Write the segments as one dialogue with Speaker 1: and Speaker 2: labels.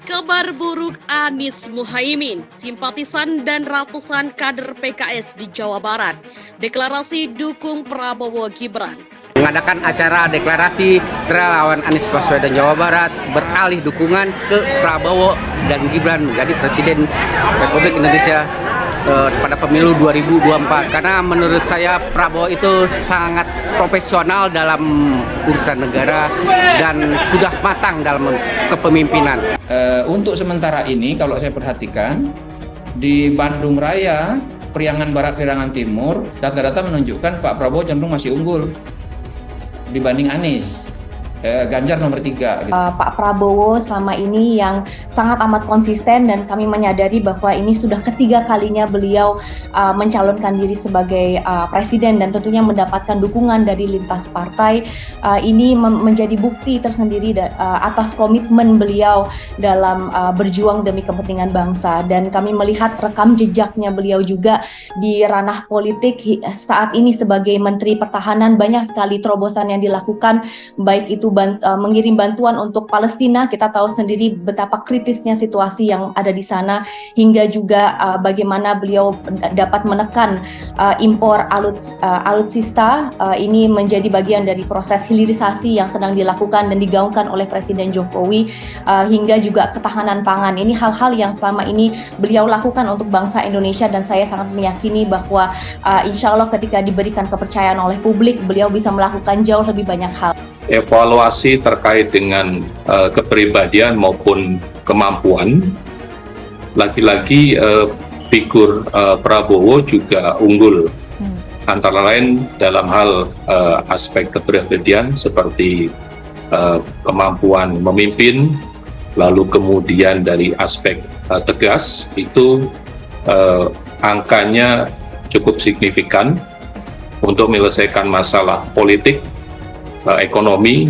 Speaker 1: Kabar buruk Anies Muhaimin, simpatisan dan ratusan kader PKS di Jawa Barat, deklarasi dukung Prabowo Gibran.
Speaker 2: Mengadakan acara deklarasi relawan Anies Baswedan Jawa Barat beralih dukungan ke Prabowo dan Gibran menjadi Presiden Republik Indonesia pada pemilu 2024. Karena menurut saya Prabowo itu sangat profesional dalam urusan negara dan sudah matang dalam kepemimpinan.
Speaker 3: Untuk sementara ini kalau saya perhatikan di Bandung Raya, Priangan Barat, Priangan Timur, data-data menunjukkan Pak Prabowo cenderung masih unggul dibanding Anies. Ganjar nomor 3.
Speaker 4: Pak Prabowo selama ini yang sangat amat konsisten dan kami menyadari bahwa ini sudah ketiga kalinya beliau mencalonkan diri sebagai presiden dan tentunya mendapatkan dukungan dari lintas partai. Ini menjadi bukti tersendiri atas komitmen beliau dalam berjuang demi kepentingan bangsa, dan kami melihat rekam jejaknya beliau juga di ranah politik saat ini sebagai Menteri Pertahanan. Banyak sekali terobosan yang dilakukan, baik itu mengirim bantuan untuk Palestina. Kita tahu sendiri betapa kritisnya situasi yang ada di sana, hingga juga bagaimana beliau dapat menekan impor alutsista. Ini menjadi bagian dari proses hilirisasi yang sedang dilakukan dan digaungkan oleh Presiden Jokowi, hingga juga ketahanan pangan. Ini hal-hal yang selama ini beliau lakukan untuk bangsa Indonesia, dan saya sangat meyakini bahwa insya Allah ketika diberikan kepercayaan oleh publik, beliau bisa melakukan jauh lebih banyak hal.
Speaker 5: Evaluasi terkait dengan kepribadian maupun kemampuan, lagi-lagi figur Prabowo juga unggul, antara lain dalam hal aspek kepribadian seperti kemampuan memimpin, lalu kemudian dari aspek tegas itu angkanya cukup signifikan untuk menyelesaikan masalah politik, ekonomi,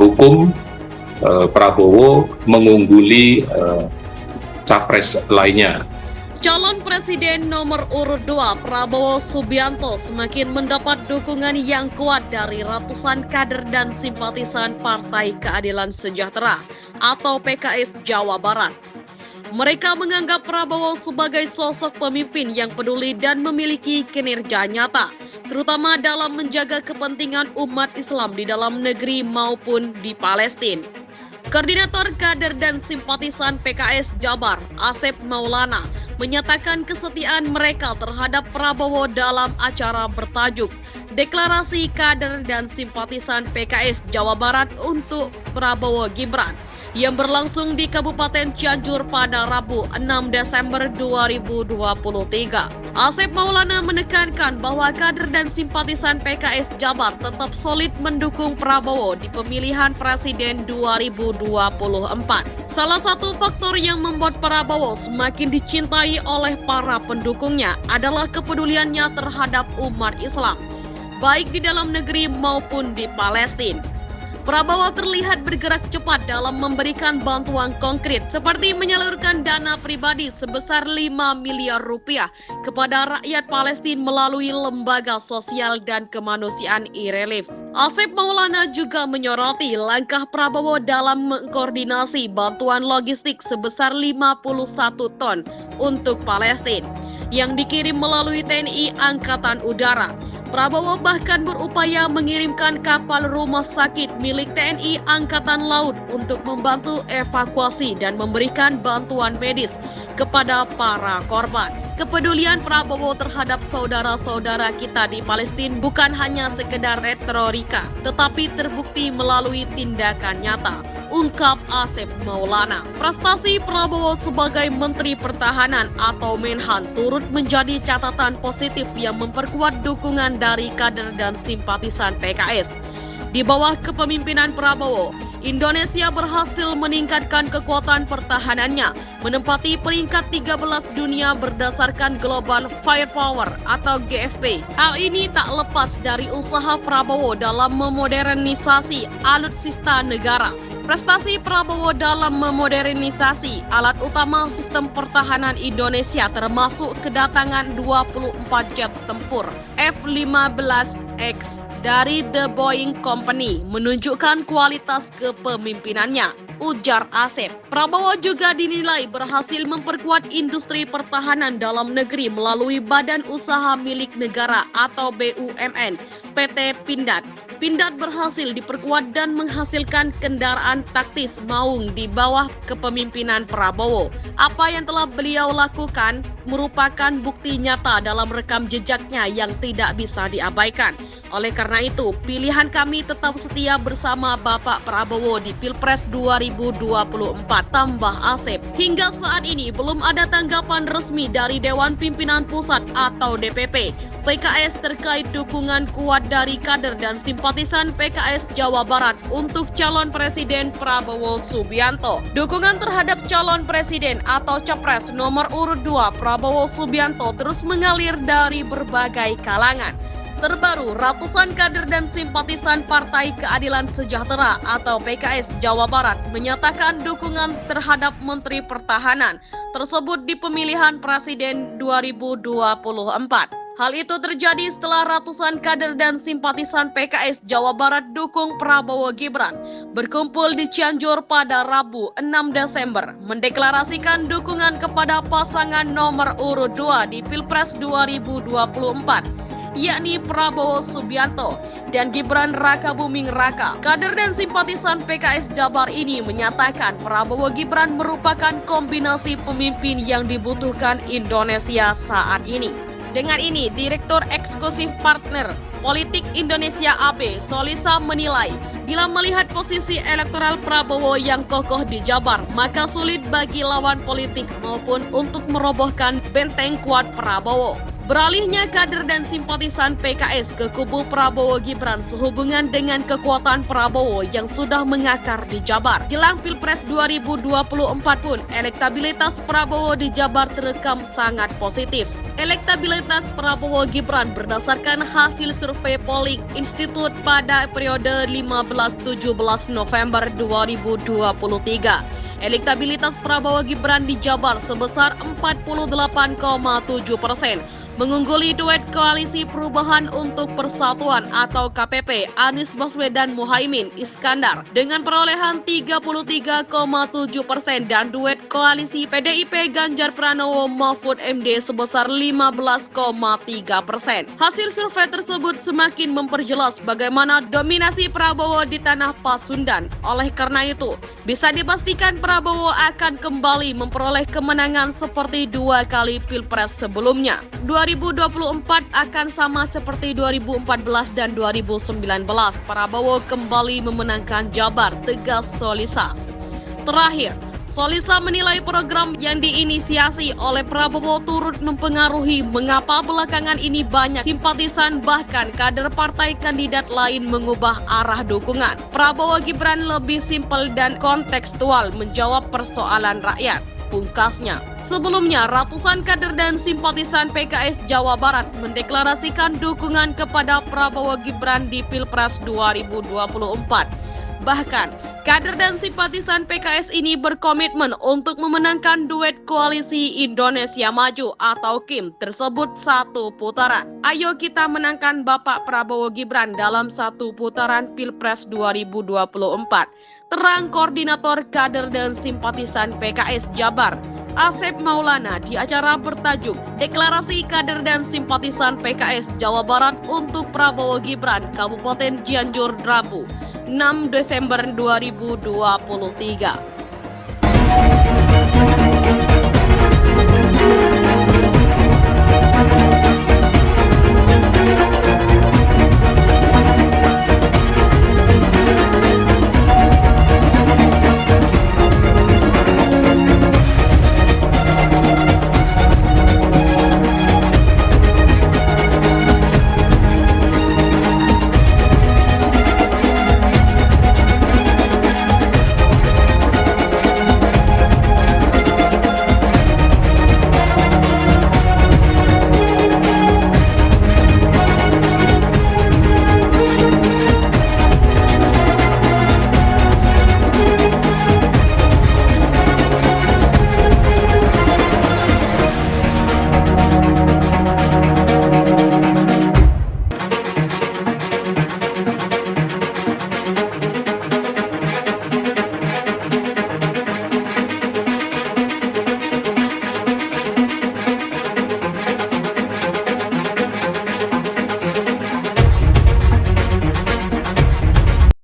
Speaker 5: hukum. Prabowo mengungguli capres lainnya.
Speaker 1: Calon Presiden nomor urut 2 Prabowo Subianto semakin mendapat dukungan yang kuat dari ratusan kader dan simpatisan Partai Keadilan Sejahtera atau PKS Jawa Barat. Mereka menganggap Prabowo sebagai sosok pemimpin yang peduli dan memiliki kinerja nyata, terutama dalam menjaga kepentingan umat Islam di dalam negeri maupun di Palestina. Koordinator kader dan simpatisan PKS Jabar, Asep Maulana, menyatakan kesetiaan mereka terhadap Prabowo dalam acara bertajuk Deklarasi Kader dan Simpatisan PKS Jawa Barat untuk Prabowo Gibran yang berlangsung di Kabupaten Cianjur pada Rabu 6 Desember 2023. Asep Maulana menekankan bahwa kader dan simpatisan PKS Jabar tetap solid mendukung Prabowo di pemilihan Presiden 2024. Salah satu faktor yang membuat Prabowo semakin dicintai oleh para pendukungnya adalah kepeduliannya terhadap umat Islam, baik di dalam negeri maupun di Palestina. Prabowo terlihat bergerak cepat dalam memberikan bantuan konkret seperti menyalurkan dana pribadi sebesar 5 miliar rupiah kepada rakyat Palestina melalui lembaga sosial dan kemanusiaan IRelief. Asep Maulana juga menyoroti langkah Prabowo dalam mengkoordinasi bantuan logistik sebesar 51 ton untuk Palestina yang dikirim melalui TNI Angkatan Udara. Prabowo bahkan berupaya mengirimkan kapal rumah sakit milik TNI Angkatan Laut untuk membantu evakuasi dan memberikan bantuan medis kepada para korban. Kepedulian Prabowo terhadap saudara-saudara kita di Palestina bukan hanya sekedar retorika, tetapi terbukti melalui tindakan nyata, ungkap Asep Maulana. Prestasi Prabowo sebagai Menteri Pertahanan atau Menhan turut menjadi catatan positif yang memperkuat dukungan dari kader dan simpatisan PKS. Di bawah kepemimpinan Prabowo, Indonesia berhasil meningkatkan kekuatan pertahanannya, menempati peringkat 13 dunia berdasarkan Global Firepower atau GFP. Hal ini tak lepas dari usaha Prabowo dalam memodernisasi alutsista negara. Prestasi Prabowo dalam memodernisasi alat utama sistem pertahanan Indonesia termasuk kedatangan 24 jet tempur F-15X dari The Boeing Company menunjukkan kualitas kepemimpinannya. ujar Asep. Prabowo juga dinilai berhasil memperkuat industri pertahanan dalam negeri melalui Badan Usaha Milik Negara atau BUMN, PT Pindad. Pindad berhasil diperkuat dan menghasilkan kendaraan taktis Maung di bawah kepemimpinan Prabowo. Apa yang telah beliau lakukan merupakan bukti nyata dalam rekam jejaknya yang tidak bisa diabaikan. Oleh karena itu, pilihan kami tetap setia bersama Bapak Prabowo di Pilpres 2024, tambah Asep. Hingga saat ini belum ada tanggapan resmi dari Dewan Pimpinan Pusat atau DPP PKS terkait dukungan kuat dari kader dan simpatisan PKS Jawa Barat untuk calon Presiden Prabowo Subianto. Dukungan terhadap calon Presiden atau Capres nomor urut 2 Prabowo Subianto terus mengalir dari berbagai kalangan. Terbaru, ratusan kader dan simpatisan Partai Keadilan Sejahtera atau PKS Jawa Barat menyatakan dukungan terhadap Menteri Pertahanan tersebut di pemilihan Presiden 2024. Hal itu terjadi setelah ratusan kader dan simpatisan PKS Jawa Barat dukung Prabowo Gibran berkumpul di Cianjur pada Rabu 6 Desember mendeklarasikan dukungan kepada pasangan nomor urut 2 di Pilpres 2024. Yakni Prabowo Subianto dan Gibran Rakabuming Raka. Kader dan simpatisan PKS Jabar ini menyatakan Prabowo Gibran merupakan kombinasi pemimpin yang dibutuhkan Indonesia saat ini. Dengan ini, Direktur Eksekutif Partner Politik Indonesia AB, Solisa menilai, bila melihat posisi elektoral Prabowo yang kokoh di Jabar, maka sulit bagi lawan politik maupun untuk merobohkan benteng kuat Prabowo. Beralihnya kader dan simpatisan PKS ke kubu Prabowo Gibran sehubungan dengan kekuatan Prabowo yang sudah mengakar di Jabar. Jelang Pilpres 2024 pun, elektabilitas Prabowo di Jabar terekam sangat positif. Elektabilitas Prabowo Gibran berdasarkan hasil survei polling Institut pada periode 15-17 November 2023. Elektabilitas Prabowo Gibran di Jabar sebesar 48,7%. Mengungguli duet Koalisi Perubahan untuk Persatuan atau KPP Anies Baswedan Muhaimin Iskandar dengan perolehan 33,7% dan duet Koalisi PDIP Ganjar Pranowo Mahfud MD sebesar 15,3%. Hasil survei tersebut semakin memperjelas bagaimana dominasi Prabowo di tanah Pasundan. Oleh karena itu, bisa dipastikan Prabowo akan kembali memperoleh kemenangan seperti 2 kali Pilpres sebelumnya. 2024 akan sama seperti 2014 dan 2019. Prabowo kembali memenangkan Jabar, tegas Solisa. Terakhir, Solisa menilai program yang diinisiasi oleh Prabowo turut mempengaruhi mengapa belakangan ini banyak simpatisan bahkan kader partai kandidat lain mengubah arah dukungan. Prabowo Gibran lebih simpel dan kontekstual menjawab persoalan rakyat, pungkasnya. Sebelumnya, ratusan kader dan simpatisan PKS Jawa Barat mendeklarasikan dukungan kepada Prabowo Gibran di Pilpres 2024. Bahkan, kader dan simpatisan PKS ini berkomitmen untuk memenangkan duet Koalisi Indonesia Maju atau KIM tersebut satu putaran. Ayo kita menangkan Bapak Prabowo Gibran dalam satu putaran Pilpres 2024. Terang Koordinator Kader dan Simpatisan PKS Jabar, Asep Maulana di acara bertajuk Deklarasi Kader dan Simpatisan PKS Jawa Barat untuk Prabowo Gibran Kabupaten Cianjur Rabu 6 Desember 2023.